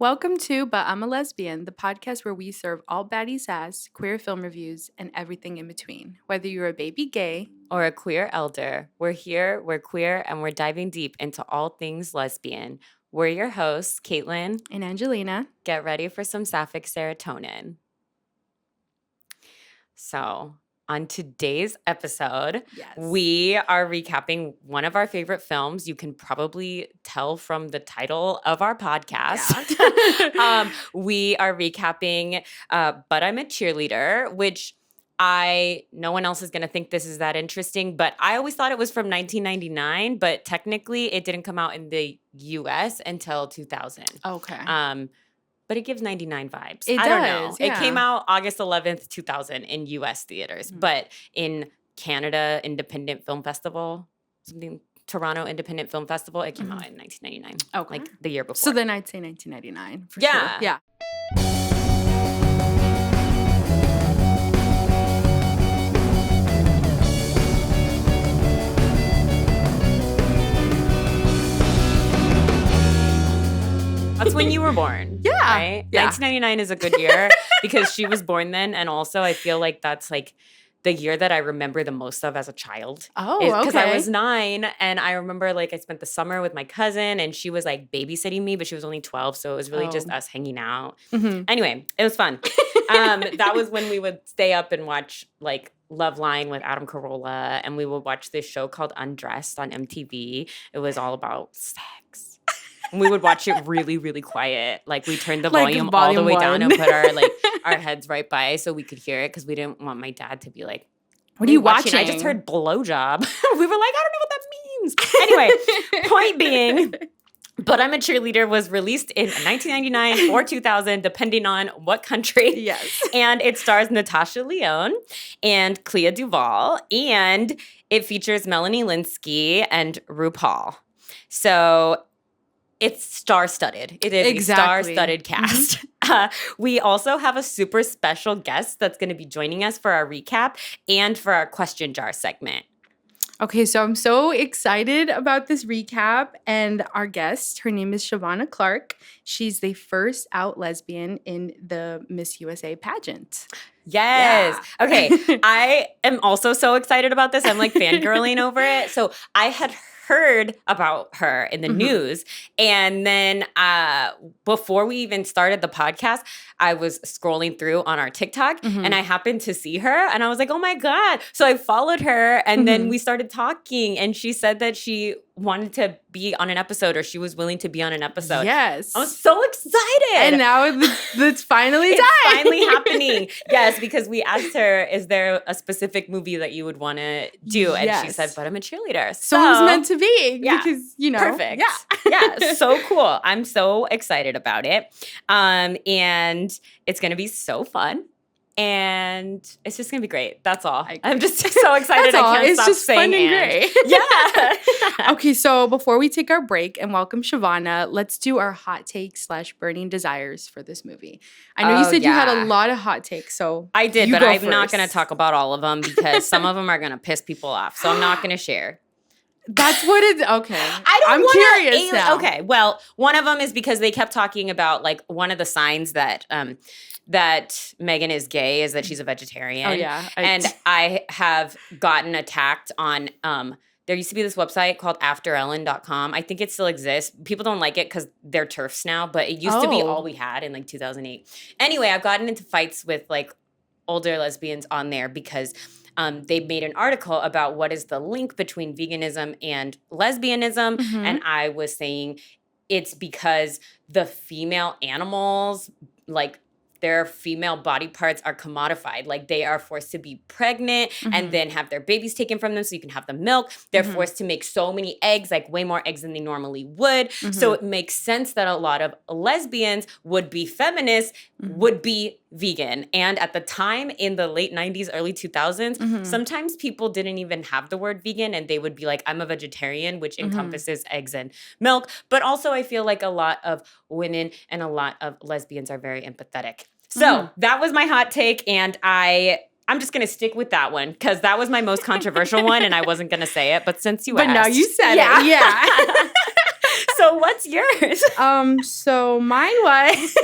Welcome to But I'm a Lesbian, the podcast where we serve all baddie sass, queer film reviews, and everything in between. Whether you're a baby gay or a queer elder, we're here, we're queer, and we're diving deep into all things lesbian. We're your hosts, Caitlin and Angelina. Get ready for some sapphic serotonin. So, on today's episode, we are recapping one of our favorite films. You can probably tell from the title of our podcast. Yeah. We are recapping But I'm a Cheerleader, which no one else is going to think this is that interesting, but I always thought it was from 1999, but technically it didn't come out in the US until 2000. Okay. But it gives 99 vibes. I don't know. Yeah. It came out August 11th, 2000 in US theaters. Mm-hmm. But in Canada Independent Film Festival, Toronto Independent Film Festival, it came out in 1999. Okay. Like the year before. So then I'd say 1999 for sure. Yeah. That's when you were born. Yeah. Right? Yeah. 1999 is a good year because she was born then. And also I feel like that's like the year that I remember the most of as a child. Oh, okay. Because I was 9 and I remember like I spent the summer with my cousin and she was like babysitting me, but she was only 12. So it was really just us hanging out. Mm-hmm. Anyway, it was fun. That was when we would stay up and watch like Love Line with Adam Carolla. And we would watch this show called Undressed on MTV. It was all about sex. And we would watch it really, really quiet. Like we turned the volume all the way down and put our heads right by so we could hear it because we didn't want my dad to be like, "What are you watching?" I just heard blowjob. We were like, I don't know what that means. Anyway, point being, But I'm a Cheerleader was released in 1999 or 2000, depending on what country. Yes. And it stars Natasha Lyonne and Clea DuVall. And it features Melanie Lynskey and RuPaul. So it's star-studded. It is a star-studded cast. Mm-hmm. We also have a super special guest that's going to be joining us for our recap and for our question jar segment. Okay, so I'm so excited about this recap and our guest. Her name is Shavana Clarke. She's the first out lesbian in the Miss USA pageant. Yes. Yeah. Okay. I am also so excited about this. I'm like fangirling over it. So I had heard about her in the news. And then before we even started the podcast, I was scrolling through on our TikTok and I happened to see her and I was like, oh my God. So I followed her and then we started talking and she said that she wanted to be on an episode or she was willing to be on an episode. Yes. I was so excited. And now it's finally time. It's finally happening. Yes, because we asked her, is there a specific movie that you would want to do? And she said, but I'm a Cheerleader. So it was meant to be. Yeah. Because, Perfect. Yeah. Yeah. So cool. I'm so excited about it. And it's going to be so fun. And it's just going to be great. That's all. I'm just so excited. I can't stop saying it. It's just fun and great. Yeah. Okay, so before we take our break and welcome Shavana, let's do our hot takes / burning desires for this movie. I know you said you had a lot of hot takes, so I did, but I'm not going to talk about all of them because some of them are going to piss people off. So I'm not going to share. That's what it's okay. I'm curious now. Okay, well, one of them is because they kept talking about like one of the signs that that Megan is gay is that she's a vegetarian. Oh yeah, and I have gotten attacked on. There used to be this website called AfterEllen.com. I think it still exists. People don't like it because they're TERFs now, but it used to be all we had in like 2008. Anyway, I've gotten into fights with like older lesbians on there because they made an article about what is the link between veganism and lesbianism. And I was saying it's because the female animals, like their female body parts are commodified. Like they are forced to be pregnant and then have their babies taken from them so you can have the milk. They're forced to make so many eggs, like way more eggs than they normally would. So it makes sense that a lot of lesbians would be feminists, would be vegan. And at the time in the late 90s, early 2000s, sometimes people didn't even have the word vegan and they would be like, I'm a vegetarian, which encompasses eggs and milk. But also I feel like a lot of women and a lot of lesbians are very empathetic. So that was my hot take, and I'm just going to stick with that one because that was my most controversial one, and I wasn't going to say it. But since you asked. But now you said it. Yeah. So what's yours? So mine was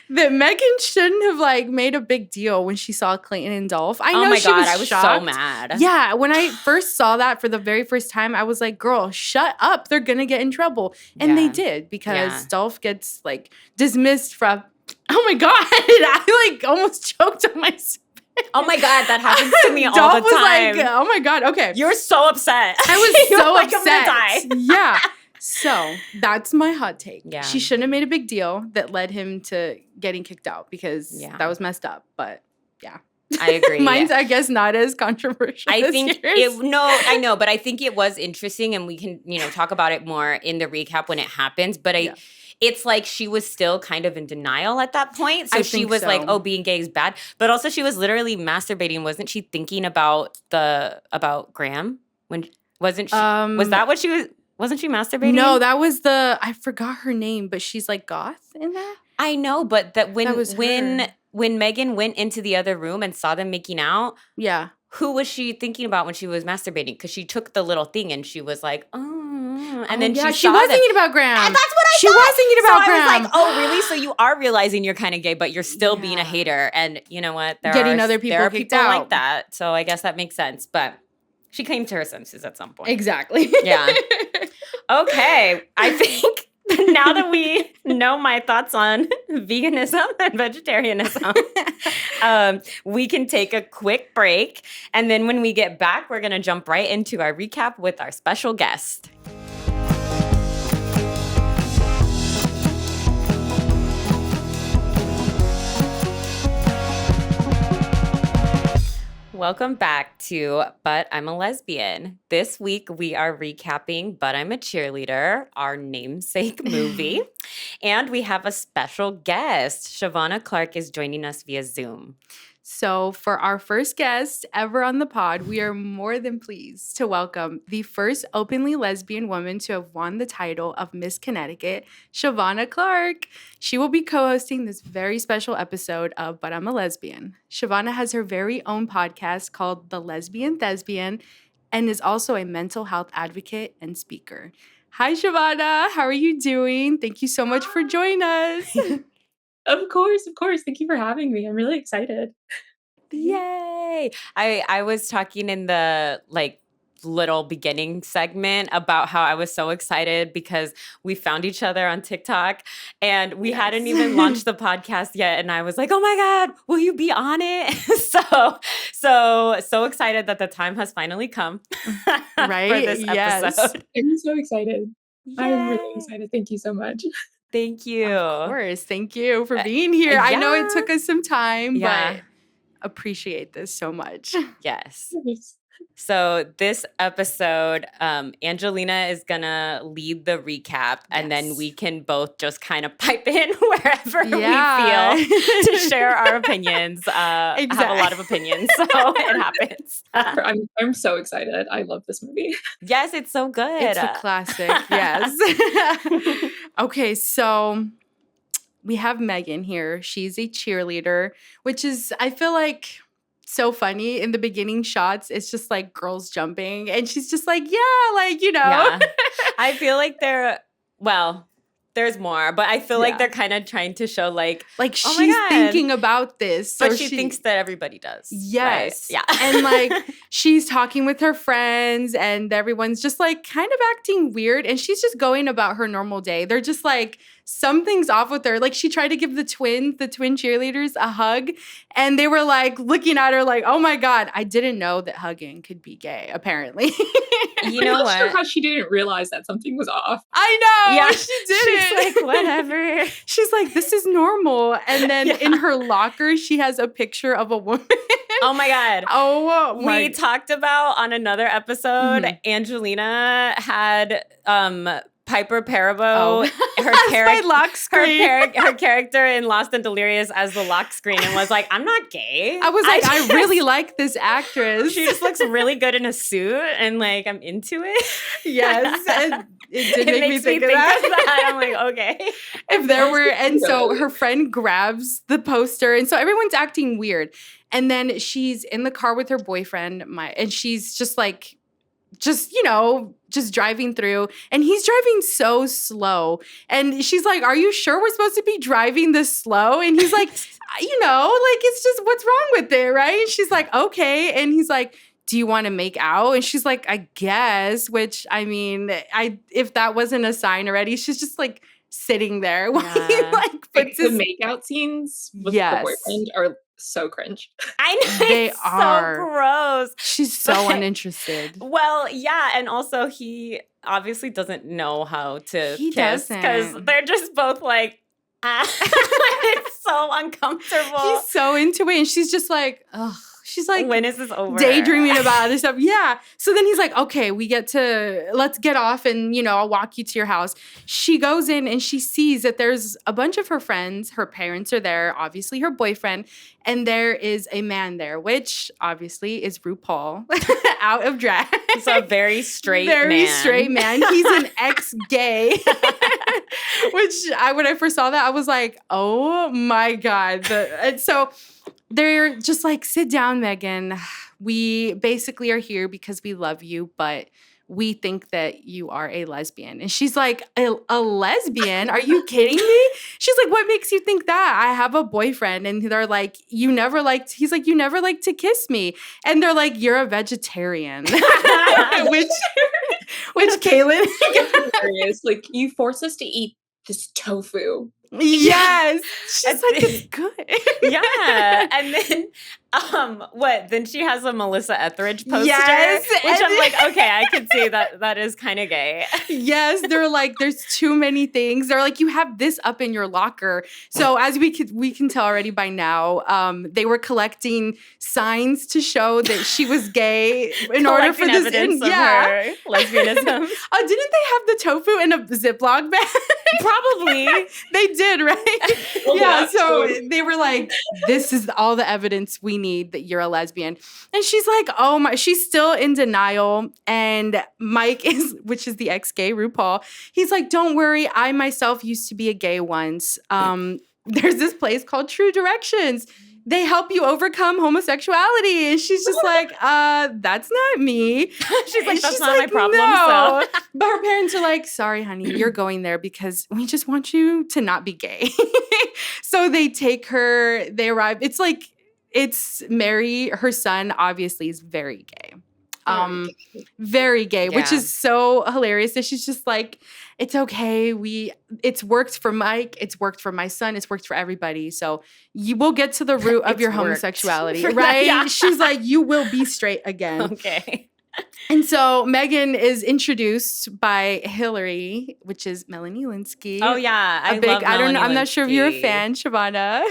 that Megan shouldn't have like made a big deal when she saw Clayton and Dolph. I know oh my she God, was I was shocked. so mad. Yeah, when I first saw that for the very first time, I was like, girl, shut up. They're gonna get in trouble. And they did, because Dolph gets like dismissed from oh my God. I like almost choked on my spit. Oh my God, that happens to me all Dolph the was time. like, oh my God, okay. You're so upset. I was so like, upset. I'm gonna die. Yeah. So that's my hot take. Yeah. She shouldn't have made a big deal that led him to getting kicked out, because that was messed up. But yeah. I agree. Mine's, I guess, not as controversial. I as think yours. I know, but I think it was interesting, and we can, talk about it more in the recap when it happens. But it's like she was still kind of in denial at that point. So she was like, oh, being gay is bad. But also she was literally masturbating. Wasn't she thinking about Graham? Wasn't that what she was? Wasn't she masturbating? No, that was I forgot her name, but she's like goth in that. I know, but when Megan went into the other room and saw them making out, who was she thinking about when she was masturbating? Because she took the little thing and she was like, oh, and then she was thinking about Graham. And that's what she was thinking about Graham. I was like, oh, really? So you are realizing you're kind of gay, but you're still being a hater, and you know what? There are people like that. So I guess that makes sense, but. She came to her senses at some point. Exactly. Yeah. Okay. I think now that we know my thoughts on veganism and vegetarianism, we can take a quick break. And then when we get back, we're going to jump right into our recap with our special guest. Welcome back to But I'm a Lesbian. This week we are recapping But I'm a Cheerleader, our namesake movie. And we have a special guest. Shavana Clarke is joining us via Zoom. So for our first guest ever on the pod, we are more than pleased to welcome the first openly lesbian woman to have won the title of Miss Connecticut, Shavana Clarke. She will be co-hosting this very special episode of But I'm a Lesbian. Shavana has her very own podcast called The Lesbian Thespian and is also a mental health advocate and speaker. Hi, Shavana. How are you doing? Thank you so much for joining us. Of course. Thank you for having me. I'm really excited. Yay! I was talking in the little beginning segment about how I was so excited because we found each other on TikTok and we hadn't even launched the podcast yet. And I was like, oh my God, will you be on it? so excited that the time has finally come right? for this episode. I'm so excited. Yay. I'm really excited. Thank you so much. Thank you. Of course. Thank you for being here. I know it took us some time, but appreciate this so much. Yes. So this episode, Angelina is going to lead the recap, and then we can both just kind of pipe in wherever we feel to share our opinions. I have a lot of opinions, so it happens. I'm so excited. I love this movie. Yes, it's so good. It's a classic, yes. Okay, so we have Megan here. She's a cheerleader, which is, I feel like, so funny. In the beginning shots, it's just like girls jumping, and she's just like, Yeah. I feel like there's more, but I feel like they're kind of trying to show like she's thinking about this. So but she thinks that everybody does. Yes. Right? Yeah. And like she's talking with her friends and everyone's just like kind of acting weird, and she's just going about her normal day. They're just like, something's off with her. Like she tried to give the twin cheerleaders a hug, and they were like looking at her like, oh my God, I didn't know that hugging could be gay, apparently. You know what? I'm not sure how she didn't realize that something was off. I know. Yeah, she didn't. She's like, whatever. She's like, this is normal. And then in her locker, she has a picture of a woman. Oh my God. Oh my. We talked about on another episode, Angelina had Piper Perabo, her character in Lost and Delirious as the lock screen, and was like, I'm not gay. I was like, I really like this actress. She just looks really good in a suit, and like, I'm into it. Yes. And it did make me think of that. I'm like, okay. If there were, and so her friend grabs the poster, and so everyone's acting weird. And then she's in the car with her boyfriend, and she's just like just, just driving through, and he's driving so slow. And she's like, "Are you sure we're supposed to be driving this slow?" And he's like, it's just, what's wrong with it, right? And she's like, "Okay." And he's like, "Do you want to make out?" And she's like, "I guess," which, I mean, if that wasn't a sign already, she's just like sitting there while he like puts the makeout scenes with the boyfriend are so cringe. I know. They are so gross. She's so uninterested. Well, yeah. And also he obviously doesn't know how to kiss because they're just both like, it's so uncomfortable. He's so into it. And she's just like, ugh. She's like, when is this over? Daydreaming about other stuff. Yeah. So then he's like, "Okay, let's get off and, I'll walk you to your house." She goes in and she sees that there's a bunch of her friends. Her parents are there, obviously her boyfriend, and there is a man there, which obviously is RuPaul out of drag. He's a very straight man. He's an ex-gay, which when I first saw that, I was like, oh my God. And so they're just like, "Sit down, Megan. We basically are here because we love you, but we think that you are a lesbian." And she's like, a lesbian? Are you kidding me? She's like, "What makes you think that? I have a boyfriend." And they're like, he's like, "You never liked to kiss me." And they're like, "You're a vegetarian." which Caitlin. Like, you forced us to eat this tofu. Yes. She's like, "It's good." Yeah. And then then she has a Melissa Etheridge poster. Yes. Which I'm like, okay, I could see that is kind of gay. Yes. They're like, "There's too many things." They're like, "You have this up in your locker." So as we can tell already by now, they were collecting signs to show that she was gay in order for this evidence of her lesbianism. Oh, didn't they have the tofu in a Ziploc bag? Probably. They did, right? Well, yeah. So they were like, "This is all the evidence we need that you're a lesbian." And she's like, "Oh my," she's still in denial. And Mike which is the ex-gay RuPaul, he's like, "Don't worry. I myself used to be a gay once. There's this place called True Directions. They help you overcome homosexuality." And she's just like, "That's not me." She's like, "That's not my problem." No. So. But her parents are like, "Sorry, honey, you're going there because we just want you to not be gay." So they take her, they arrive. It's Mary, her son, obviously is very gay. Very gay, which is so hilarious. And she's just like, "It's okay. It's worked for Mike. It's worked for my son. It's worked for everybody. So you will get to the root of your homosexuality," right? Yeah. She's like, "You will be straight again." Okay. And so Megan is introduced by Hillary, which is Melanie Lynskey. Oh yeah, I love Melanie I'm not sure if you're a Lynskey. fan, Shavana.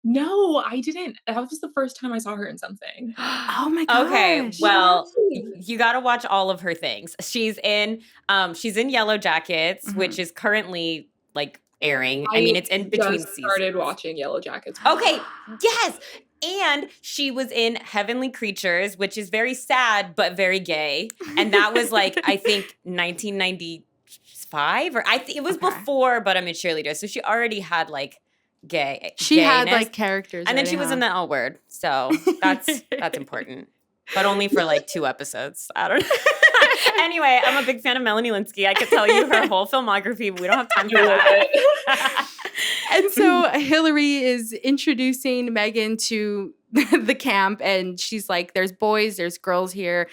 No, I didn't. That was the first time I saw her in something. Oh my gosh. Okay, well, you got to watch all of her things. She's in Yellow Jackets, which is currently like airing. I mean, it's in between seasons. Started watching Yellow Jackets. Okay, yes. And she was in Heavenly Creatures, which is very sad but very gay. And that was like, I think 1995 or it was before, but I'm in Cheerleader. So she already had like She had like characters. And then she was in the L Word. So that's important. But only for like 2 episodes. I don't know. Anyway, I'm a big fan of Melanie Lynskey. I could tell you her whole filmography, but we don't have time for that. And so Hillary is introducing Megan to the camp, and she's like, "There's boys, there's girls here.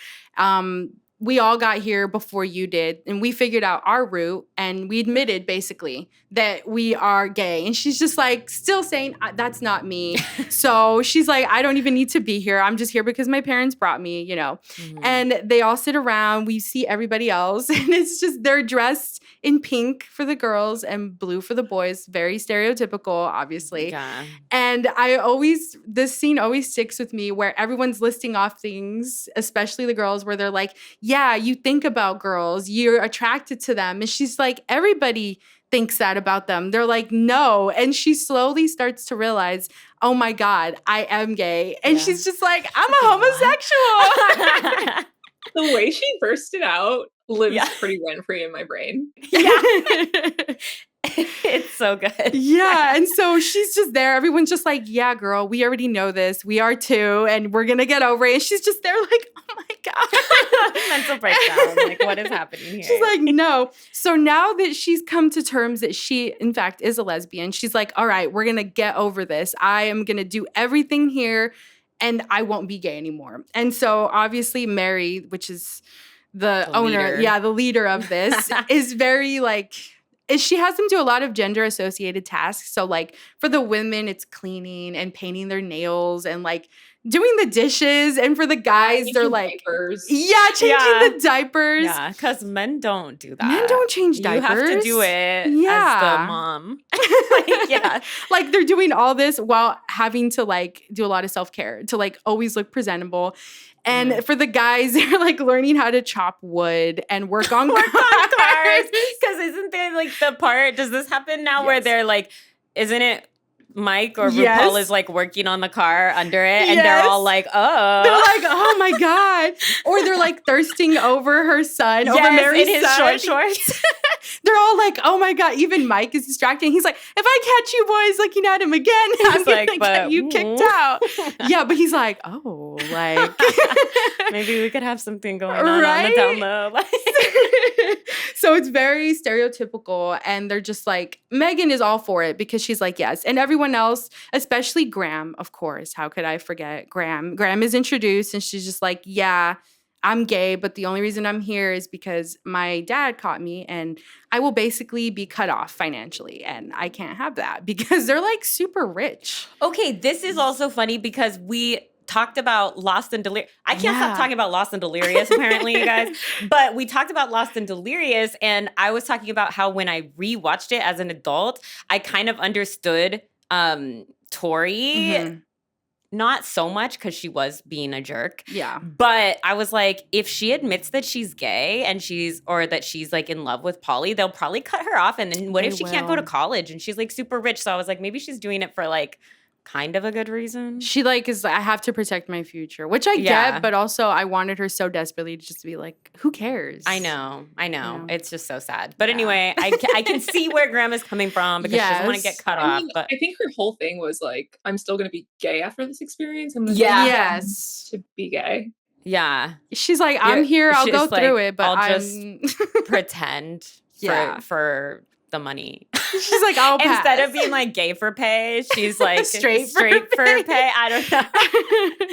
We all got here before you did, and we figured out our route, and we admitted basically that we are gay." And she's just like, still saying, "That's not me." So she's like, "I don't even need to be here. I'm just here because my parents brought me, Mm-hmm. And they all sit around. We see everybody else, and it's just, they're dressed in pink for the girls and blue for the boys. Very stereotypical, obviously. Yeah. And this scene always sticks with me where everyone's listing off things, especially the girls, where they're like, "Yeah, you think about girls, you're attracted to them." And she's like, "Everybody thinks that about them." They're like, "No." And she slowly starts to realize, "Oh my God, I am gay." And she's just like, "I'm a homosexual." The way she bursted out lives pretty rent-free in my brain. Yeah. It's so good. Yeah. And so she's just there. Everyone's just like, yeah, girl, we already know this. We are too. And we're going to get over it. And she's just there like, oh my God. Mental breakdown. Like, what is happening here? She's like, no. So now that she's come to terms that she, in fact, is a lesbian, she's like, all right, we're going to get over this. I am going to do everything here and I won't be gay anymore. And so obviously Mary, which is the owner, leader. the leader of this, is very like, she has them do a lot of gender associated tasks. So like for the women, it's cleaning and painting their nails and like doing the dishes. And for the guys, they're like, diapers. changing the diapers. Yeah, because men don't do that. Men don't change diapers. You have to do it as the mom. Like they're doing all this while having to like do a lot of self-care to like always look presentable. And for the guys, they're like learning how to chop wood and work on cars. Because isn't there like the part, does this happen now where they're like, isn't it Mike or RuPaul is like working on the car under it and they're all like, oh. They're like, oh my God. Or they're like thirsting over her son, over Mary's in his son. short shorts. They're all like, oh my God. Even Mike is distracting. He's like, if I catch you boys looking at him again, I'm going to get you kicked out. Yeah, but he's like, oh, like. Maybe we could have something going on the down low. So it's very stereotypical. And they're just like, Megan is all for it because she's like, yes. And everyone else, especially Graham, of course. How could I forget Graham? Graham is introduced and she's just like, yeah, I'm gay, but the only reason I'm here is because my dad caught me and I will basically be cut off financially. And I can't have that because they're like super rich. Okay, this is also funny because we talked about Lost and Delirious. I can't stop talking about Lost and Delirious, apparently, you guys. But we talked about Lost and Delirious, and I was talking about how when I rewatched it as an adult, I kind of understood Tori. Not so much because she was being a jerk. Yeah. But I was like, if she admits that she's gay and or that she's like in love with Polly, they'll probably cut her off. And then what if she can't go to college and she's like super rich? So I was like, maybe she's doing it for like kind of a good reason. She like is I have to protect my future, which I get, but also I wanted her so desperately to just be like, who cares? I know. It's just so sad. But anyway, I can see where Grandma's coming from because she doesn't want to get cut off. But I think her whole thing was like, I'm still going to be gay after this experience. I'm to be gay. Yeah. She's like, I'm here. I'll go through it, but I'll just pretend for the money. She's like, I'll pass. Instead of being like gay for pay, she's like straight for pay. I don't know.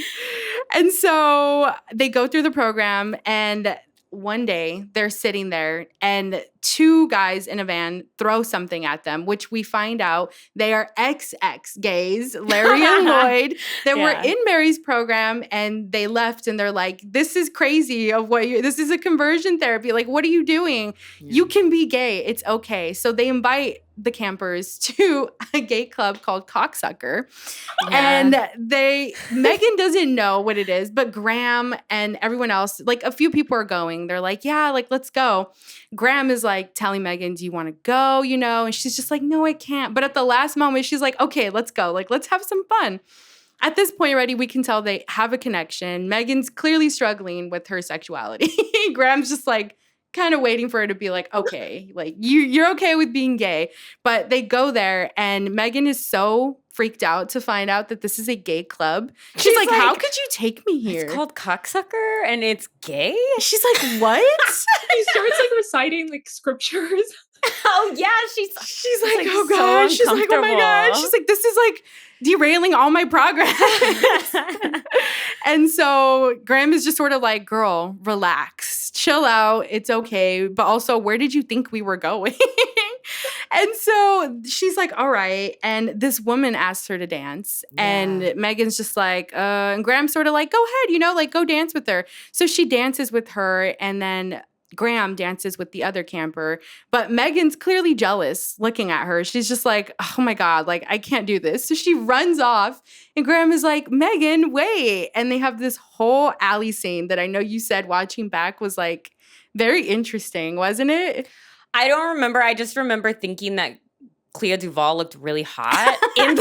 And so they go through the program and one day they're sitting there and two guys in a van throw something at them, which we find out they are ex gays, Larry and Lloyd, that were in Mary's program, and they left and they're like, this is crazy this is a conversion therapy. Like, what are you doing? Yeah. You can be gay. It's okay. So they invite the campers to a gay club called Cocksucker. And Megan doesn't know what it is, but Graham and everyone else, like a few people are going. They're like, yeah, like, let's go. Graham is like telling Megan, do you want to go? You know, and she's just like, no, I can't. But at the last moment, she's like, okay, let's go. Like, let's have some fun. At this point already, we can tell they have a connection. Megan's clearly struggling with her sexuality. Graham's just like, kind of waiting for her to be like, okay, like you're okay with being gay. But they go there and Megan is so freaked out to find out that this is a gay club. She's like, how could you take me here? It's called Cocksucker and it's gay? She's like, what? She starts like reciting like scriptures. Oh yeah, she's like, oh God. She's like, oh my God. She's like, this is like derailing all my progress. And so Graham is just sort of like, girl, relax, chill out. It's okay. But also, where did you think we were going? And so she's like, all right. And this woman asks her to dance. Yeah. And Megan's just like, and Graham's sort of like, go ahead, you know, like go dance with her. So she dances with her. And then Graham dances with the other camper, but Megan's clearly jealous looking at her. She's just like, oh my God, like I can't do this. So she runs off and Graham is like, Megan, wait. And they have this whole alley scene that I know you said watching back was like very interesting, wasn't it? I don't remember. I just remember thinking that Clea DuVall looked really hot in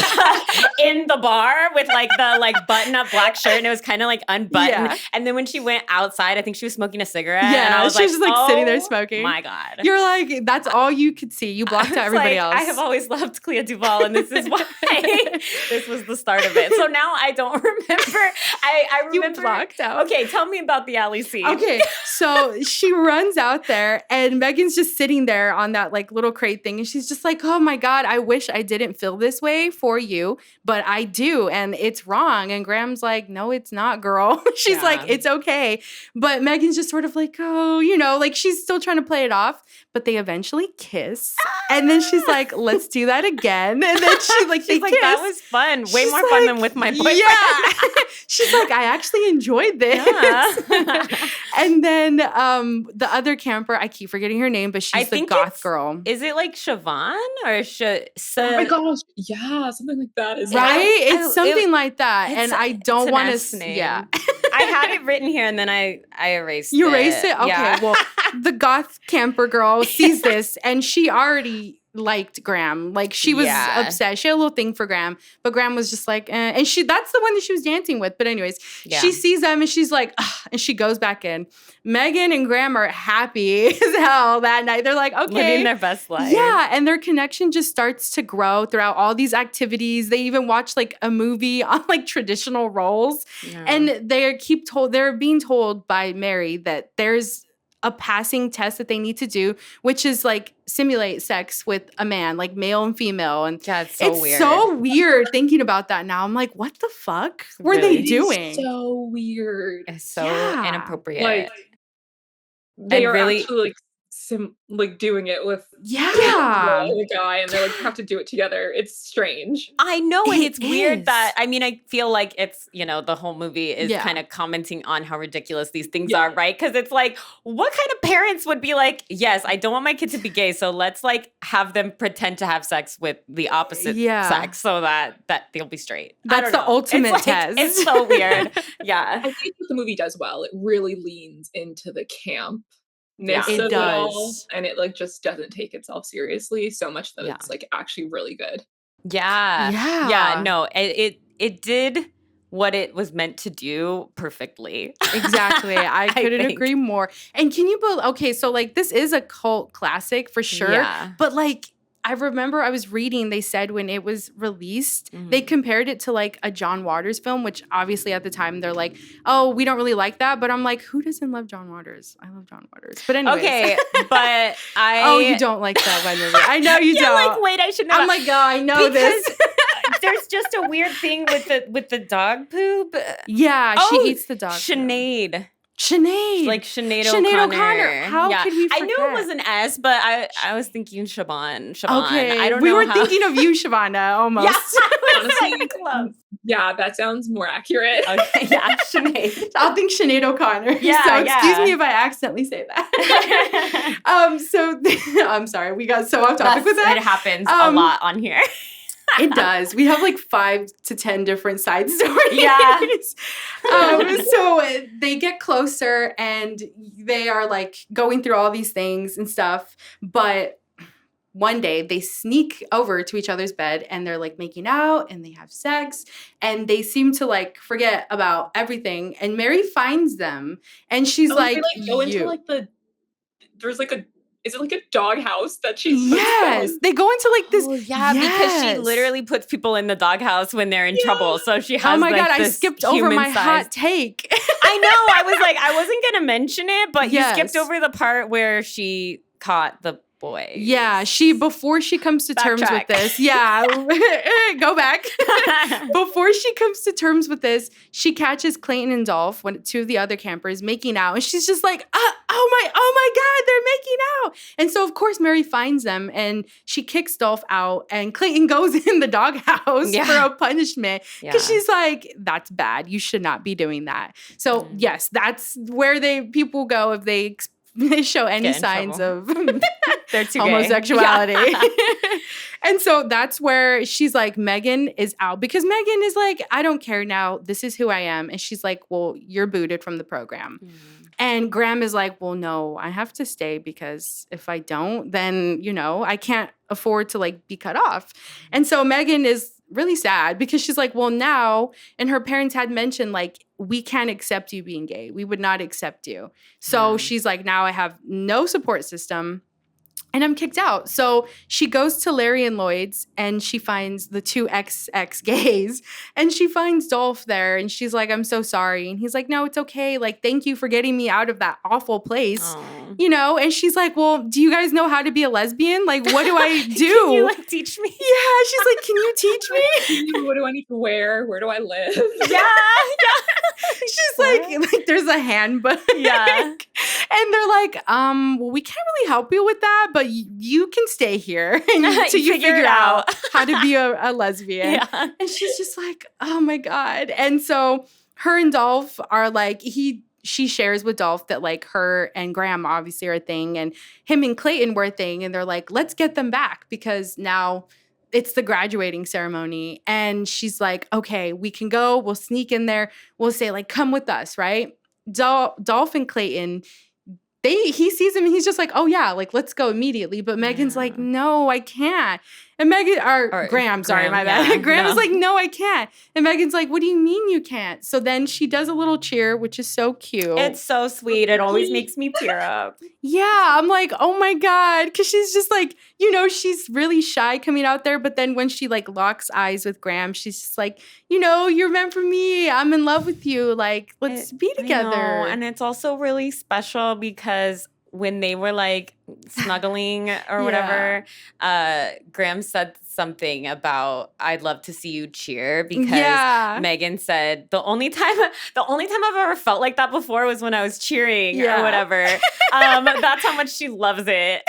the bar with like the like button up black shirt, and it was kind of like unbuttoned. Yeah. And then when she went outside, I think she was smoking a cigarette. Yeah, and I was she was just like sitting there smoking. My God, you're like, that's all you could see. You blocked out everybody else. I have always loved Clea DuVall, and this is why this was the start of it. So now I don't remember. I remember. You blocked out. Okay, tell me about the alley scene. Okay, so she runs out there, and Megan's just sitting there on that like little crate thing, and she's just like, oh my God, I wish I didn't feel this way for you, but I do, and it's wrong. And Graham's like, no, it's not, girl. She's like, it's okay. But Megan's just sort of like, oh, like she's still trying to play it off, but they eventually kiss. And then she's like, let's do that again. And then she's like, that was fun. Way more fun than with my boyfriend. Yeah. She's like, I actually enjoyed this. Yeah. And then the other camper, I keep forgetting her name, but she's the goth girl. Is it like Shavana or oh my gosh. Yeah, something like that. Right? It's something like that. And I don't want to. Yeah. I had it written here and then I erased it. You erased it? Okay. Yeah. Well, the goth camper girl sees this and she already liked Graham. Like she was upset. She had a little thing for Graham, but Graham was just like, eh. And that's the one that she was dancing with. But anyways, she sees them and she's like, ugh, and she goes back in. Megan and Graham are happy as hell that night. They're like, okay. Living their best life. Yeah. And their connection just starts to grow throughout all these activities. They even watch like a movie on like traditional roles. Yeah. And they're being told by Mary that there's a passing test that they need to do, which is like simulate sex with a man, like male and female. And it's so weird thinking about that now. I'm like, what the fuck were they doing? So weird. It's so inappropriate. Like they are really actually like doing it with the guy, and they like have to do it together. It's strange. I know, and it's weird that I feel like it's the whole movie is kind of commenting on how ridiculous these things are, right? Because it's like, what kind of parents would be like, yes, I don't want my kid to be gay, so let's like have them pretend to have sex with the opposite sex so that they'll be straight. That's the ultimate test. It's so weird. Yeah, I think what the movie does well, it really leans into the camp. It does. And it like just doesn't take itself seriously so much that it's like actually really good. Yeah. No, it did what it was meant to do perfectly. Exactly. I couldn't agree more. And can you believe, okay, so like this is a cult classic for sure, but like I remember I was reading, they said when it was released, they compared it to like a John Waters film, which obviously at the time they're like, oh, we don't really like that. But I'm like, who doesn't love John Waters? I love John Waters. But anyways. Okay, but oh, you don't like that one movie. I know you don't. Like, wait, I should know. I'm like, oh, I know this. There's just a weird thing with the dog poop. Yeah, she eats the dog Sinead. Poop. Sinead. Like Sinead O'Connor. How could we forget? I knew it was an S, but I was thinking Siobhan. Okay. I don't know. We were thinking of you, Shavana, almost. Honestly, yeah, that sounds more accurate. Okay, yeah, Sinead. I'll think Sinead O'Connor. Yeah, so excuse me if I accidentally say that. So I'm sorry, we got so off topic with that. It happens a lot on here. It does. We have like 5 to 10 different side stories. Yeah. So they get closer and they are like going through all these things and stuff. But one day they sneak over to each other's bed and they're like making out and they have sex and they seem to like forget about everything. And Mary finds them and she's like, they go into like there's like is it like a doghouse that she's they go into like this. Because she literally puts people in the doghouse when they're in trouble. So she has oh my like God, I skipped over my hot take. I know. I was like, I wasn't going to mention it, but you skipped over the part where she caught the boy. Yeah, before she comes to terms with this. Yeah, go back. Before she comes to terms with this, she catches Clayton and Dolph, two of the other campers, making out, and she's just like, oh my God, they're making out. And so of course Mary finds them, and she kicks Dolph out, and Clayton goes in the doghouse for a punishment because she's like, that's bad. You should not be doing that. So yes, that's where people go if they they show any signs of They're too homosexuality. Yeah. And so that's where she's like, Megan is out because Megan is like, I don't care now. This is who I am. And she's like, well, you're booted from the program. And Graham is like, well, no, I have to stay because if I don't, then, I can't afford to like be cut off. And so Megan is really sad because she's like, well, now, and her parents had mentioned like, we can't accept you being gay. We would not accept you. So she's like, now I have no support system. And I'm kicked out. So she goes to Larry and Lloyd's and she finds the two ex gays and she finds Dolph there and she's like, I'm so sorry. And he's like, no, it's okay. Like, thank you for getting me out of that awful place. And she's like, well, do you guys know how to be a lesbian? Like, what do I do? Can you like teach me? Yeah. She's like, can you teach me? What do I need to wear? Where do I live? Yeah. She's like, there's a handbook. Yeah. And they're like, well, we can't really help you with that, but you can stay here until you figure out how to be a lesbian. Yeah. And she's just like, oh my God. And so her and Dolph are like, she shares with Dolph that like her and Graham obviously are a thing and him and Clayton were a thing. And they're like, let's get them back because now it's the graduating ceremony. And she's like, okay, we can go. We'll sneak in there. We'll say like, come with us, right? Dolph and Clayton, he sees him and he's just like, oh yeah, like let's go immediately. But Megan's like, no, I can't. And Graham, sorry, my bad. Yeah, Graham is like, no, I can't. And Megan's like, what do you mean you can't? So then she does a little cheer, which is so cute. It's so sweet. It always makes me tear up. Yeah, I'm like, oh my God. Because she's just like, she's really shy coming out there. But then when she like locks eyes with Graham, she's just like, you're meant for me. I'm in love with you. Like, let's be together. I know. And it's also really special because when they were like snuggling or whatever, Graham said something about I'd love to see you cheer because Megan said the only time I've ever felt like that before was when I was cheering or whatever. That's how much she loves it.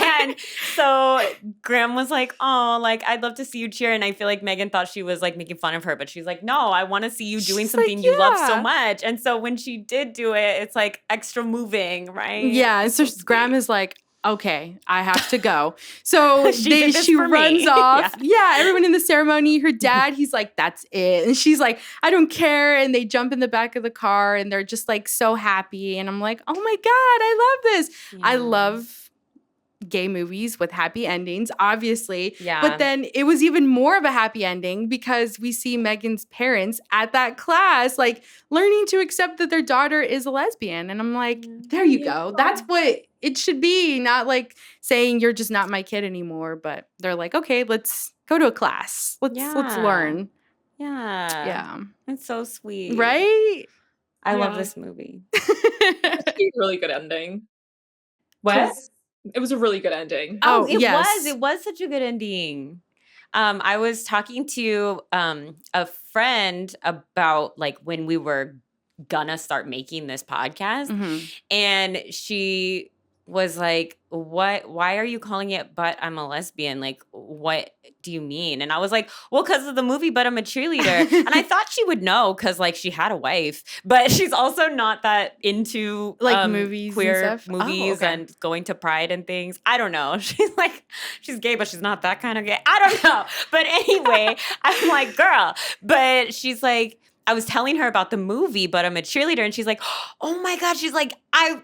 And so Graham was like, oh, like I'd love to see you cheer. And I feel like Megan thought she was like making fun of her, but she's like, no, I want to see you doing something you love so much. And so when she did do it, it's like extra moving, right? Yeah. And so Graham is like, okay, I have to go. So she runs off. Yeah, everyone in the ceremony, her dad, he's like, that's it. And she's like, I don't care. And they jump in the back of the car and they're just like so happy. And I'm like, oh my God, I love this. Yeah. I love gay movies with happy endings, obviously. Yeah. But then it was even more of a happy ending because we see Megan's parents at that class, like learning to accept that their daughter is a lesbian. And I'm like, there you go. That's what it should be. Not like saying you're just not my kid anymore, but they're like, okay, let's go to a class. Let's learn. Yeah. Yeah. It's so sweet. Right? I love this movie. It's a really good ending. What? It was a really good ending. Oh, it was such a good ending. I was talking to a friend about like when we were gonna start making this podcast, and she was like, why are you calling it But I'm a Lesbian? Like, what do you mean? And I was like, well, because of the movie But I'm a Cheerleader. And I thought she would know because like she had a wife, but she's also not that into like movies, queer movies and going to Pride and things. I don't know. She's gay, but she's not that kind of gay. I don't know. But anyway, I'm like, girl, but she's like, I was telling her about the movie, But I'm a Cheerleader, and she's like, oh my God, she's like,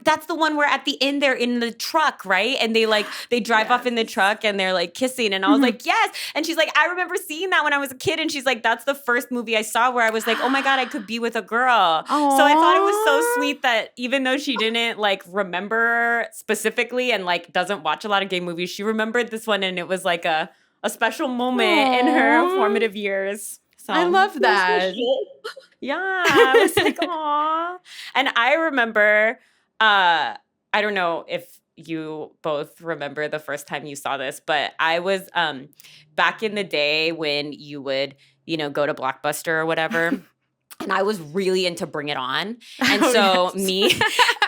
that's the one where at the end they're in the truck, right? And they drive off in the truck and they're like kissing. And I was like, yes. And she's like, I remember seeing that when I was a kid. And she's like, that's the first movie I saw where I was like, oh my God, I could be with a girl. Aww. So I thought it was so sweet that even though she didn't like remember specifically and like doesn't watch a lot of gay movies, she remembered this one, and it was like a special moment in her formative years. I love that. Yeah, I was like, aw. And I remember, I don't know if you both remember the first time you saw this, but I was back in the day when you would, go to Blockbuster or whatever. And I was really into Bring It On. And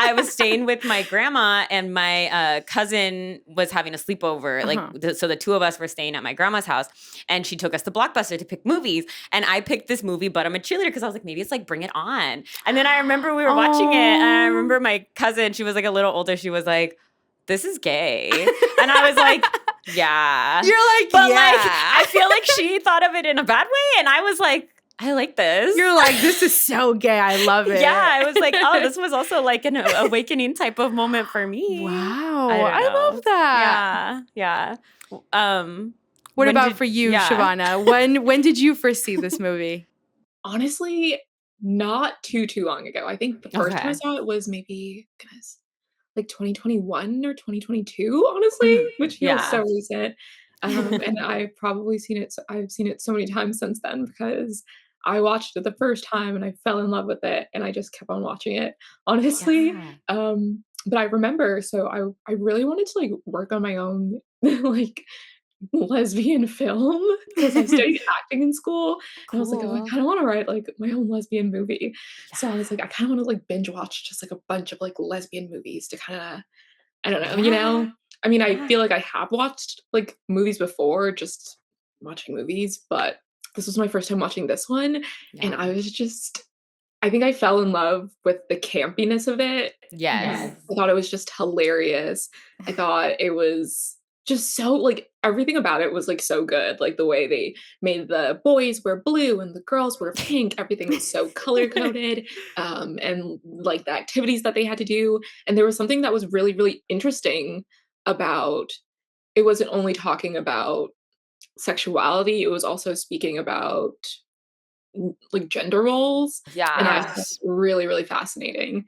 I was staying with my grandma, and my cousin was having a sleepover. So the two of us were staying at my grandma's house, and she took us to Blockbuster to pick movies. And I picked this movie, But I'm a Cheerleader, because I was like, maybe it's like Bring It On. And then I remember we were watching it, and I remember my cousin, she was like a little older, she was like, this is gay. And I was like, yeah. You're like, but yeah. like, I feel like she thought of it in a bad way, and I was like, I like this. You're like, this is so gay. I love it. Yeah, I was like, oh, this was also like an awakening type of moment for me. Wow. I love that. Yeah. What about for you, Shavana? When did you first see this movie? Honestly, not too long ago. I think the first time I saw it was maybe, like 2021 or 2022, honestly, which feels so recent. And I've probably seen it. I've seen it so many times since then, because I watched it the first time and I fell in love with it, and I just kept on watching it, honestly. But I remember, so I really wanted to like work on my own like lesbian film, because I studied acting in school. And I was like, oh, I kind of want to write like my own lesbian movie. So I was like, I kind of want to like binge watch just like a bunch of like lesbian movies to kind of, I don't know, you know? I mean, I feel like I have watched like movies before, just watching movies, but this was my first time watching this one. And I was just, I think I fell in love with the campiness of it. Yes. I thought it was just hilarious. I thought it was just so like everything about it was like so good. Like the way they made the boys wear blue and the girls wear pink, everything was so color coded. And like the activities that they had to do. And there was something that was really, really interesting about it. Wasn't only talking about sexuality, it was also speaking about like gender roles. Yeah. And I found it really, really fascinating.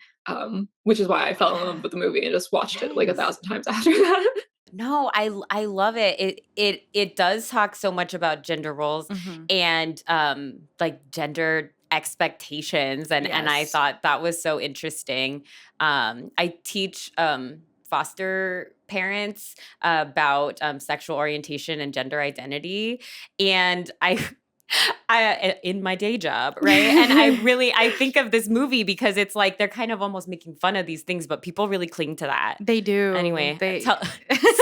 Which is why I fell in love with the movie and just watched it like 1,000 times after that. No, I love it. It does talk so much about gender roles and like gender expectations, and I thought that was so interesting. I teach foster parents about sexual orientation and gender identity, and I in my day job, right? And I think of this movie because it's like they're kind of almost making fun of these things, but people really cling to that. They do. Anyway, sorry.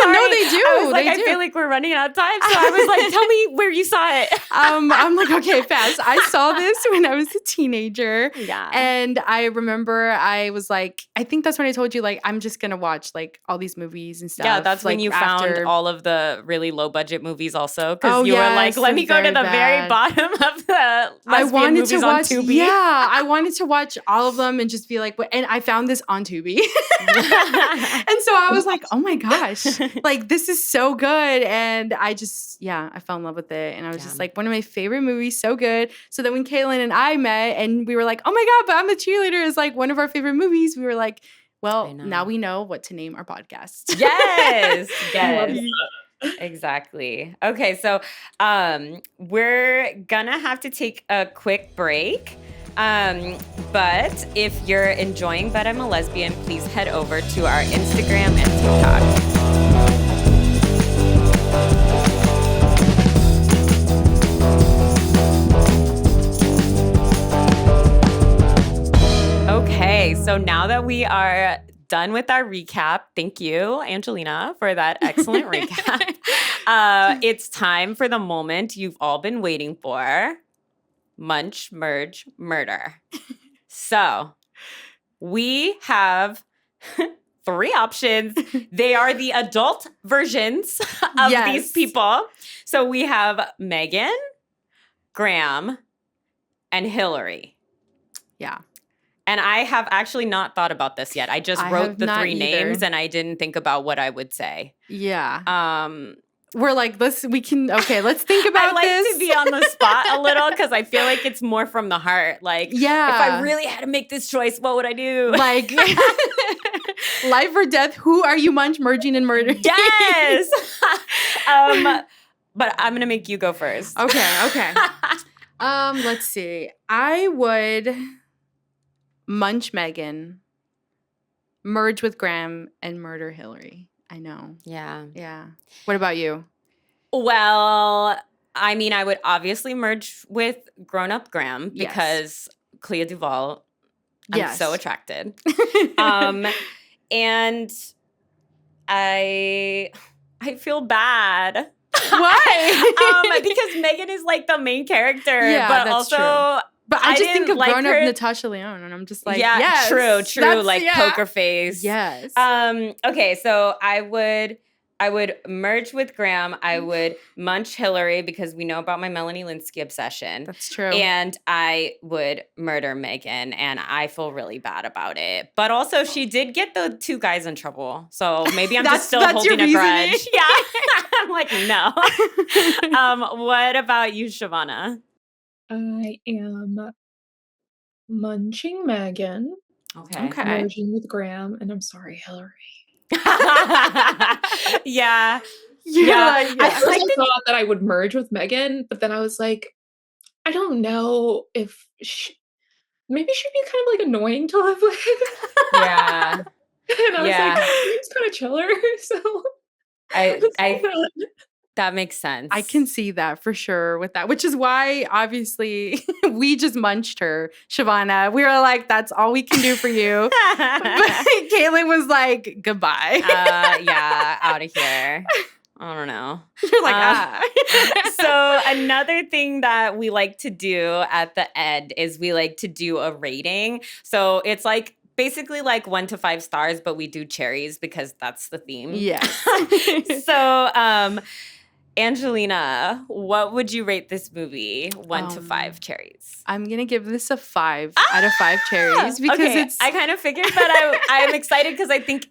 No, they do. I was like, I feel like we're running out of time, so I was like, tell me where you saw it. I'm like, okay, fast. I saw this when I was a teenager. Yeah. And I remember I was like, I think that's when I told you, like, I'm just gonna watch like all these movies and stuff. Yeah, that's like, when you found all of the really low budget movies also. Because you were like, let me go to the very bottom of the lesbian movies on Tubi. Yeah, I wanted to watch all of them and just be like, and I found this on Tubi. And so I was like, oh my gosh, like this is so good. And I just, I fell in love with it. And I was just like, one of my favorite movies, so good. So then when Caitlin and I met and we were like, oh my God, But I'm a Cheerleader is like one of our favorite movies, we were like, well, now we know what to name our podcast. Yes. Exactly. Okay, so we're gonna have to take a quick break. But if you're enjoying But I'm a Lesbian, please head over to our Instagram and TikTok. Okay, so now that we are done with our recap, thank you, Angelina, for that excellent recap. It's time for the moment you've all been waiting for. Munch, merge, murder. So we have 3 options. They are the adult versions of these people. So we have Megan, Graham, and Hillary. Yeah. And I have actually not thought about this yet. I just wrote the 3 names and I didn't think about what I would say. Yeah. We're like, let's think about this. I like to be on the spot a little because I feel like it's more from the heart. Like, if I really had to make this choice, what would I do? Like, life or death, who are you merging and murdering? Yes. But I'm going to make you go first. Okay. Let's see. I would munch Megan, merge with Graham, and murder Hillary. I know. Yeah. What about you? Well, I mean, I would obviously merge with grown-up Graham because Clea DuVall. Yes. I'm so attracted. And I feel bad. Why? Because Megan is like the main character. Yeah, but that's also true. But I just think of like grown-up Natasha Lyonne, and I'm just like, yes, true, like poker face. Yes. Okay, so I would merge with Graham. I would munch Hillary because we know about my Melanie Linsky obsession. That's true. And I would murder Megan, and I feel really bad about it. But also, she did get the 2 guys in trouble, so maybe I'm just still holding a grudge. Yeah, I'm like, no. What about you, Shavana? I am munching Megan. Okay. Merging with Graham, and I'm sorry, Hillary. Yeah. I thought that I would merge with Megan, but then I was like, I don't know if maybe she'd be kind of like annoying to live with. Yeah. And I was like, she's kind of chiller, so I that makes sense. I can see that for sure with that, which is why obviously we just munched her, Shavana. We were like, that's all we can do for you. But Caitlin was like, goodbye. Yeah, out of here. I don't know. You're like, So another thing that we like to do at the end is we like to do a rating. So it's like basically like 1 to 5 stars, but we do cherries because that's the theme. Yes. So, Angelina, what would you rate this movie? 1 to 5 cherries. I'm gonna give this a 5 out of 5 cherries because it's. I kind of figured, but I'm excited because I think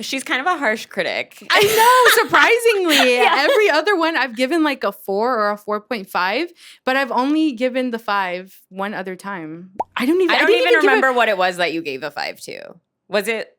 she's kind of a harsh critic. I know, surprisingly. Every other one I've given like a 4 or a 4.5, but I've only given the 5 one other time. I don't even remember what it was that you gave a 5 to. Was it?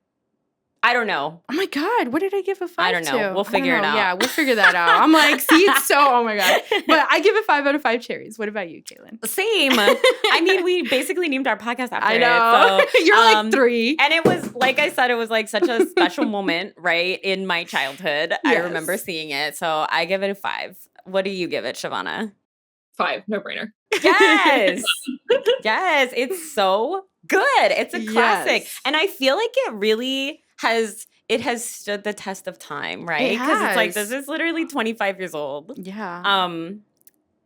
I don't know. Oh my God, what did I give a 5 to? I don't know. We'll figure it out. Yeah, we'll figure that out. I'm like, see, it's so, oh my God. But I give it 5 out of 5 cherries. What about you, Caitlin? Same. I mean, we basically named our podcast after I know. it. So, you're like 3. And it was, like I said, it was like such a special moment, right, in my childhood. Yes. I remember seeing it. So I give it a 5. What do you give it, Shavana? 5. No brainer. Yes. Yes. It's so good. It's a classic. Yes. And I feel like it really has stood the test of time, right? Because it's like, this is literally 25 years old. Yeah.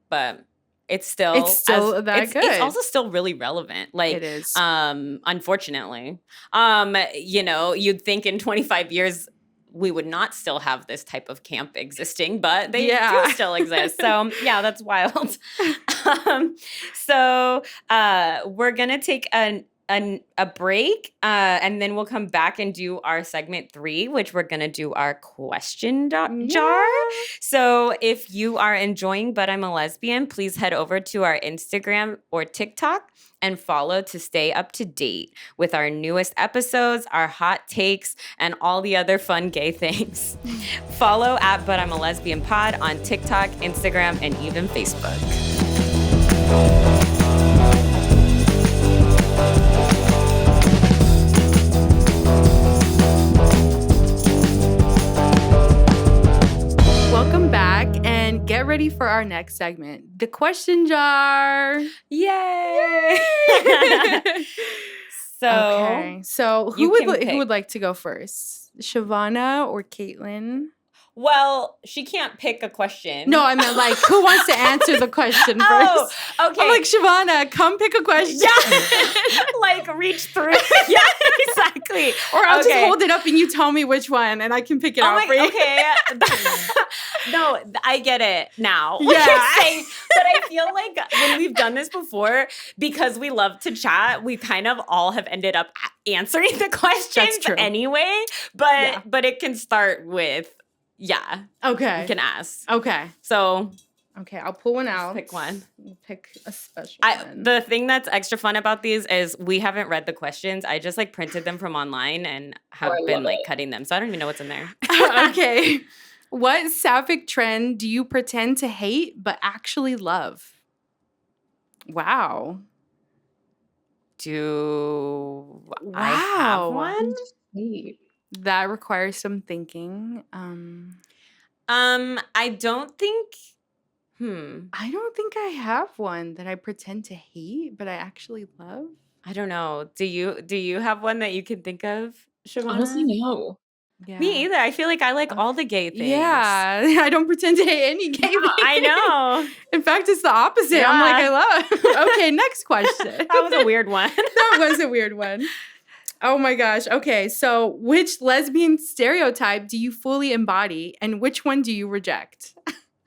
But it's still that good. It's also still really relevant. Like, it is. Unfortunately. You'd think in 25 years we would not still have this type of camp existing, but they do still exist. So yeah, that's wild. So we're gonna take a break, and then we'll come back and do our segment 3, which we're going to do our question jar. So if you are enjoying But I'm a Lesbian, please head over to our Instagram or TikTok and follow to stay up to date with our newest episodes, our hot takes, and all the other fun gay things. Follow at But I'm a Lesbian Pod on TikTok, Instagram, and even Facebook. Welcome back, and get ready for our next segment, the question jar. Yay! So who would like to go first? Shavana or Caitlin? Well, she can't pick a question. No, I meant like, who wants to answer the question first? Oh, okay. I'm like, Shavana, come pick a question. Yeah. Like, reach through. Yeah, exactly. Or I'll just hold it up and you tell me which one and I can pick it out for you. Okay. No, I get it now. Yeah. But I feel like when we've done this before, because we love to chat, we kind of all have ended up answering the questions anyway. But it can start with, okay. You can ask. Okay. So. Okay, I'll pull one out. Pick one. Pick a special one. The thing that's extra fun about these is we haven't read the questions. I just like printed them from online and have been like cutting them. So I don't even know what's in there. Okay. What sapphic trend do you pretend to hate but actually love? Wow. I have one? That requires some thinking. I don't think. I don't think I have one that I pretend to hate, but I actually love. I don't know. Do you have one that you can think of, Honestly, Shavana? no. Yeah. Me either. I feel like I like all the gay things. Yeah. I don't pretend to hate any gay thing. I know. In fact, it's the opposite. Yeah. I'm like, I love. Okay, next question. That was a weird one. That was a weird one. Oh my gosh. Okay, so which lesbian stereotype do you fully embody and which one do you reject?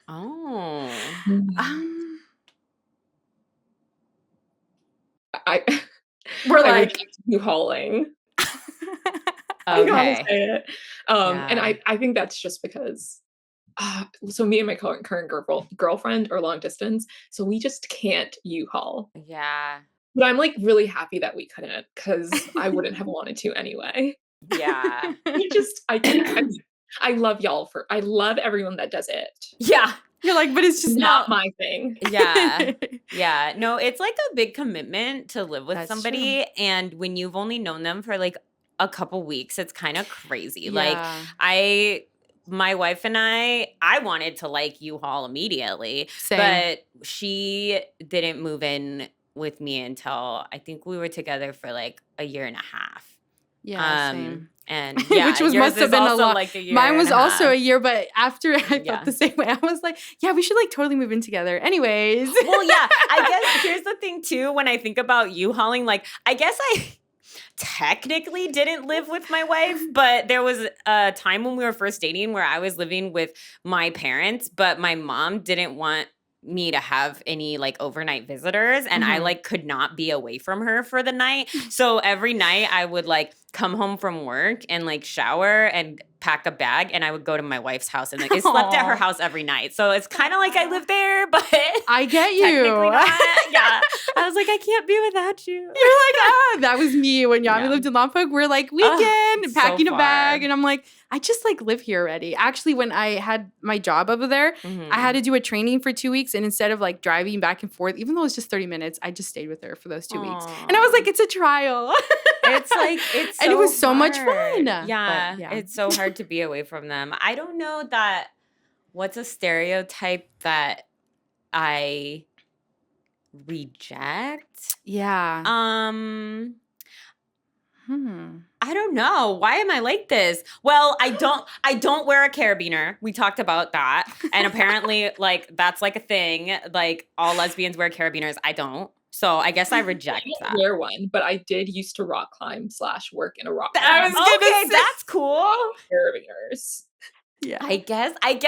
Oh. We're like U-hauling. I gotta say it. And I think that's just because so me and my current girlfriend are long distance, so we just can't U-haul. Yeah. But I'm like really happy that we couldn't, because I wouldn't have wanted to anyway. Yeah. I love y'all I love everyone that does it. Yeah. You're like, but it's just not my thing. Yeah. Yeah. No, it's like a big commitment to live with somebody. True. And when you've only known them for like a couple weeks, it's kind of crazy. Yeah. Like my wife and I wanted to like U-Haul immediately. Same. But she didn't move in with me until I think we were together for like a year and a half. Yeah, same. And yeah, which must have been a lot. Like a year Mine was also half. a year, but after I felt the same way. I was like, yeah, we should like totally move in together. Anyways. Well, yeah, I guess here's the thing too. When I think about U-Hauling, like I guess I technically didn't live with my wife, but there was a time when we were first dating where I was living with my parents, but my mom didn't want me to have any like overnight visitors, and I like could not be away from her for the night. So every night I would like come home from work and like shower and pack a bag, and I would go to my wife's house, and like I slept at her house every night. So it's kind of like I lived there, but I get you. Technically not. Yeah. I was like, I can't be without you. You're like, that was me when Yami lived in Lompoc. We're like weekend, packing a bag, and I'm like, I just like live here already. Actually, when I had my job over there, I had to do a training for 2 weeks, and instead of like driving back and forth, even though it was just 30 minutes, I just stayed with her for those 2 weeks. And I was like, it's a trial. It's like it's so and it was so hard. much fun. Yeah, it's so hard to be away from them. I don't know that what's a stereotype that I reject. Yeah. I don't know. Why am I like this? Well, I don't wear a carabiner. We talked about that. And apparently like that's like a thing. Like all lesbians wear carabiners. I don't. So I guess I reject that. Wear one, but I did used to rock climb / work in a rock I was climb. okay, that's cool. Carabiners. Yeah. I guess I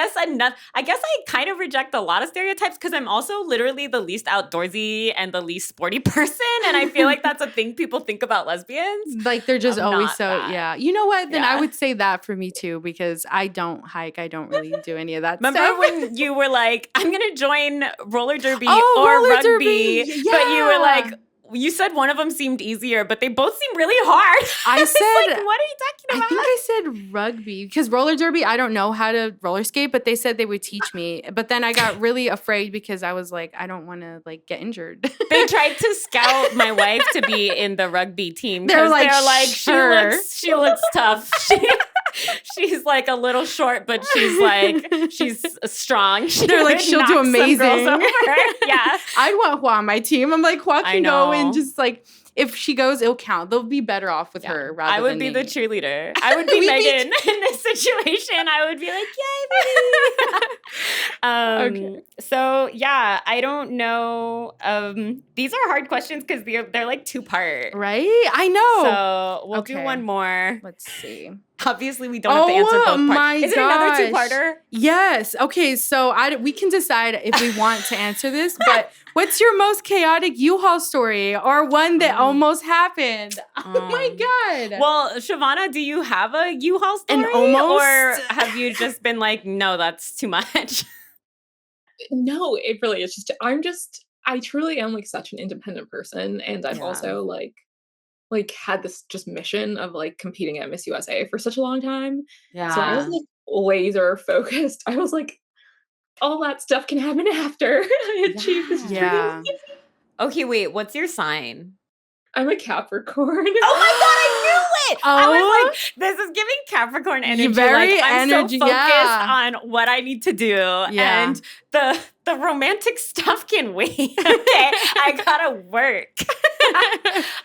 kind of reject a lot of stereotypes because I'm also literally the least outdoorsy and the least sporty person. And I feel like that's a thing people think about lesbians. Like they're just always so, that. You know what? Then I would say that for me too, because I don't hike. I don't really do any of that Remember stuff. when you were like, I'm going to join roller derby or rugby. Derby. Yeah. But you were like, you said one of them seemed easier, but they both seem really hard. I said, like, what are you talking about? I think I said rugby because roller derby, I don't know how to roller skate, but they said they would teach me. But then I got really afraid because I was like, I don't want to like get injured. They tried to scout my wife to be in the rugby team. They're like, sure. she looks tough. She's like a little short, but she's strong. They're like, she'll do amazing. Yeah. I'd want Hua on my team. I'm like, Hua can go and just like, if she goes, it'll count. They'll be better off with her rather than I would be the cheerleader. I would be Megan in this situation. I would be like, yay, baby. Okay. So yeah, I don't know. These are hard questions because they're like 2-part. Right? I know. So we'll do one more. Let's see. Obviously, we don't have to answer both parts. Is it another 2-parter? Yes. Okay, so we can decide if we want to answer this, but what's your most chaotic U-Haul story or one that almost happened? Oh my God. Well, Shavana, do you have a U-Haul story? An almost? Or have you just been like, no, that's too much? No, it really is just, I truly am like such an independent person. And I've also like had this just mission of like competing at Miss USA for such a long time. Yeah. So I was like laser focused. I was like, all that stuff can happen after I achieve this dream. Yeah. Okay, wait, what's your sign? I'm a Capricorn. Oh my God, I knew it! I was like, this is giving Capricorn energy. Very like, I'm energy, so focused on what I need to do. Yeah. And the the romantic stuff can wait. Okay, I gotta work.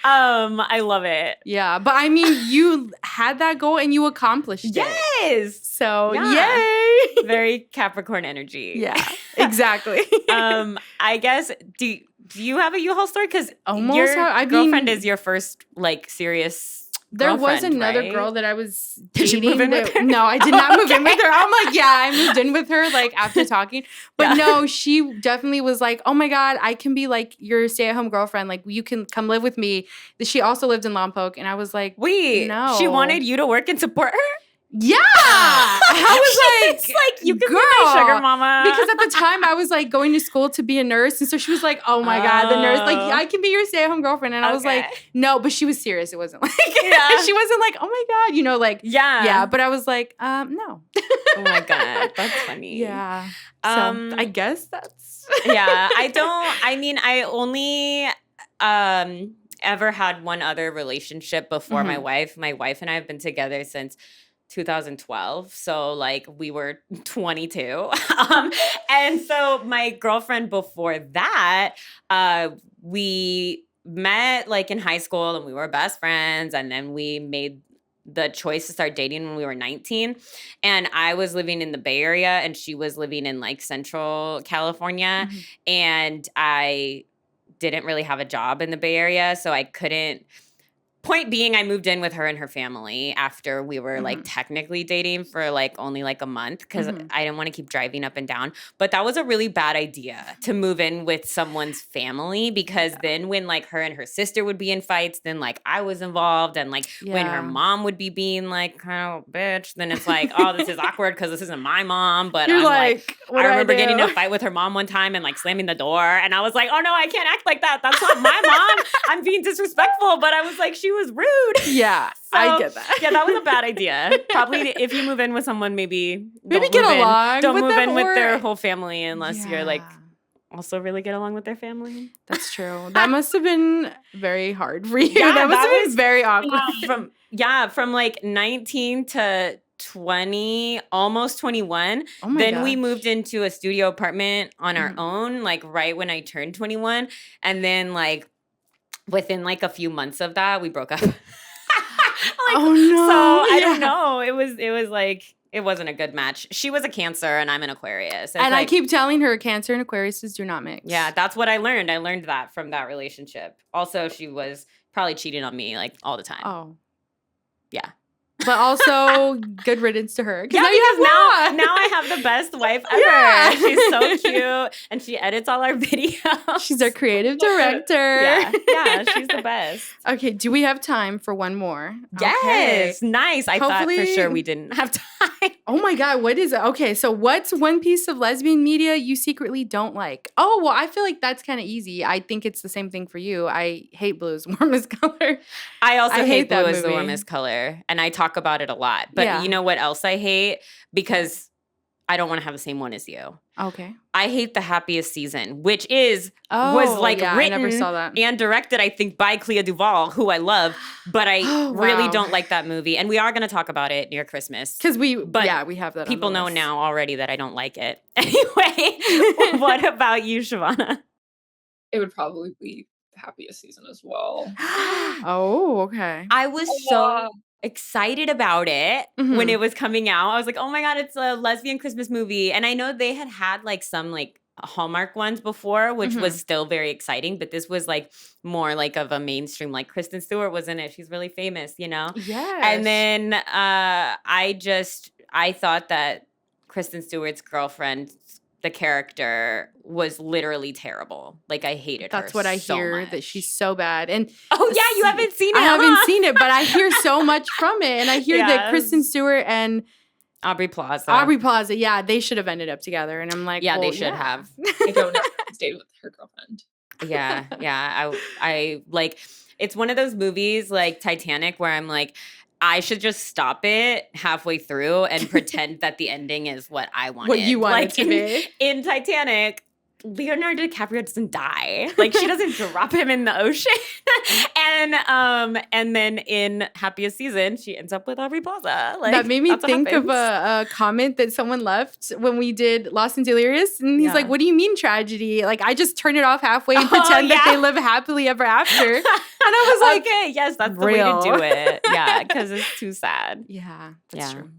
I love it. Yeah, but I mean, you had that goal and you accomplished it. Yes. So, yay. Very Capricorn energy. Yeah, exactly. I guess, do you have a U-Haul story? Because your girlfriend is your first, like, serious There was another right? girl that I was dating. Did you move in with her? No, I did not move in with her. I'm like, yeah, I moved in with her like after talking. But no, she definitely was like, oh my God, I can be like your stay-at-home girlfriend. Like you can come live with me. She also lived in Lompoc. And I was like, wait, no. She wanted you to work and support her? Yeah. I was it's like, you can be my sugar mama. Because at the time I was like going to school to be a nurse. And so she was like, oh my God, the nurse, like I can be your stay-at-home girlfriend. And I was like, no, but she was serious. It wasn't like, she wasn't like, oh my God, you know, like, yeah. But I was like, no. Oh my God, that's funny. Yeah. So I guess that's. Yeah, I only ever had one other relationship before my wife. My wife and I have been together since 2012. So like we were 22. And so my girlfriend before that, we met like in high school and we were best friends. And then we made the choice to start dating when we were 19. And I was living in the Bay Area and she was living in like Central California. Mm-hmm. And I didn't really have a job in the Bay Area. So I couldn't. Point being, I moved in with her and her family after we were like technically dating for like only like a month because I didn't want to keep driving up and down. But that was a really bad idea to move in with someone's family because then when like her and her sister would be in fights, then like I was involved and like when her mom would be being like kind of bitch, then it's like, oh, this is awkward because this isn't my mom. But I'm like I remember getting in a fight with her mom one time and like slamming the door and I was like, oh no, I can't act like that. That's not my mom. I'm being disrespectful. But I was like, she was rude. Yeah, so, I get that. Yeah, that was a bad idea. Probably if you move in with someone, maybe get along. Don't move in with their whole family unless you're like also really get along with their family. That's true. That must have been very hard for you. Yeah, that must have been very awkward. From like 19 to 20, almost 21. Oh my then gosh. We moved into a studio apartment on our own, like right when I turned 21. And then like within like a few months of that, we broke up. Oh no. So I don't know. It was like it wasn't a good match. She was a Cancer and I'm an Aquarius. And I keep telling her Cancer and Aquarius do not mix. Yeah, that's what I learned. I learned that from that relationship. Also, she was probably cheating on me like all the time. Oh. Yeah. But also, good riddance to her. Yeah, because now I have the best wife ever. Yeah. She's so cute, and she edits all our videos. She's our creative director. Yeah, she's the best. Okay, do we have time for one more? Yes, okay. Nice. I thought for sure we didn't have time. Oh my God, what is it? Okay, so what's one piece of lesbian media you secretly don't like? Oh, well, I feel like that's kind of easy. I think it's the same thing for you. I hate blue is the warmest color. I also hate blue is the warmest color, and I talk about it a lot. But you know what else I hate? Because I don't want to have the same one as you. Okay. I hate The Happiest Season, which was like written I never saw that. and directed, I think, by Clea DuVall, who I love, but I really don't like that movie. And we are going to talk about it near Christmas. Because we have that. People know now already that I don't like it. Anyway, what about you, Shavana? It would probably be The Happiest Season as well. Oh, okay. I was so excited about it when it was coming out. I was like, oh my God, it's a lesbian Christmas movie. And I know they had like some like Hallmark ones before, which was still very exciting. But this was like more like of a mainstream, like Kristen Stewart was in it. She's really famous, you know? Yes. And then I thought that Kristen Stewart's girlfriend, the character, was literally terrible. Like I hated her. That's what I hear, that she's so bad. And you haven't seen it. I haven't seen it, but I hear so much from it. And I hear that Kristen Stewart and Aubrey Plaza, they should have ended up together. And I'm like, they should have. I don't know. Stayed with her girlfriend. Yeah. I like. It's one of those movies like Titanic where I'm like, I should just stop it halfway through and pretend that the ending is what I wanted. What you wanted to be. In Titanic, Leonardo DiCaprio doesn't die. Like, she doesn't drop him in the ocean. And then in Happiest Season, she ends up with Aubrey Plaza. Like, that made me think of a comment that someone left when we did Lost and Delirious. And he's like, what do you mean tragedy? Like, I just turn it off halfway and pretend that they live happily ever after. And I was like, okay, yes, that's the way to do it. Yeah, because it's too sad. Yeah, that's true.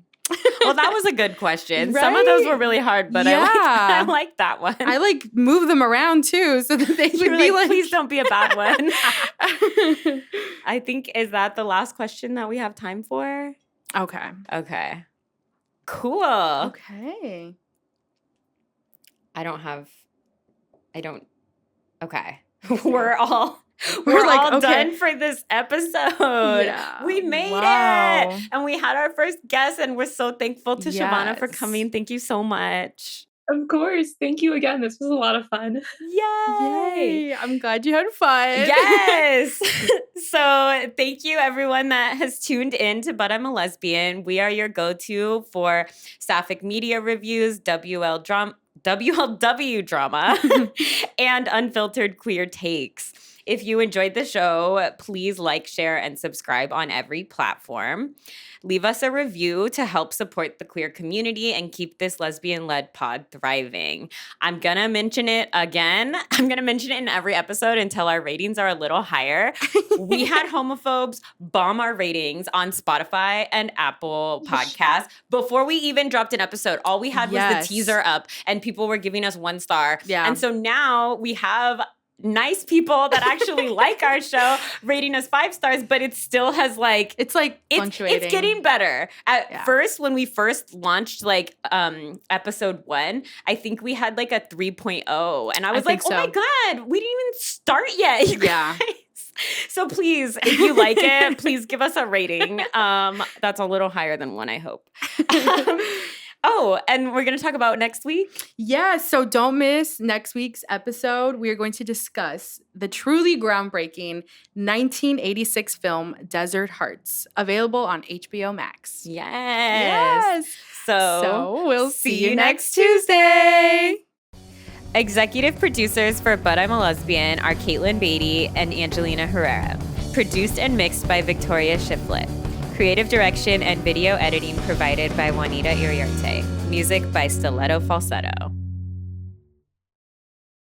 Well, that was a good question. Right? Some of those were really hard, but I like that one. I like move them around too so that they would be like, please don't be a bad one. I think, is that the last question that we have time for? Okay. Cool. Okay. Okay. We're all done for this episode. Yeah. We made it. And we had our first guest, and we're so thankful to Shavana for coming. Thank you so much. Of course. Thank you again. This was a lot of fun. Yay. I'm glad you had fun. Yes. So thank you, everyone that has tuned in to But I'm a Lesbian. We are your go-to for sapphic media reviews, WLW drama, and unfiltered queer takes. If you enjoyed the show, please like, share, and subscribe on every platform. Leave us a review to help support the queer community and keep this lesbian-led pod thriving. I'm going to mention it again. I'm going to mention it in every episode until our ratings are a little higher. We had homophobes bomb our ratings on Spotify and Apple Podcasts. Before we even dropped an episode, all we had was the teaser up, and people were giving us 1 star. Yeah. And so now we have nice people that actually like our show rating us 5 stars, but it still has it's fluctuating. It's getting better. At first, when we first launched episode 1, I think we had like a 3.0, and I was like, oh my God, we didn't even start yet, you guys. So please, if you like it, please give us a rating. That's a little higher than 1, I hope. Oh, and we're going to talk about next week? Yeah, so don't miss next week's episode. We are going to discuss the truly groundbreaking 1986 film Desert Hearts, available on HBO Max. Yes. So we'll see you next Tuesday. Executive producers for But I'm a Lesbian are Caitlin Beatty and Angelina Herrera. Produced and mixed by Victoria Shiflett. Creative direction and video editing provided by Juanita Iriarte. Music by Stiletto Falsetto.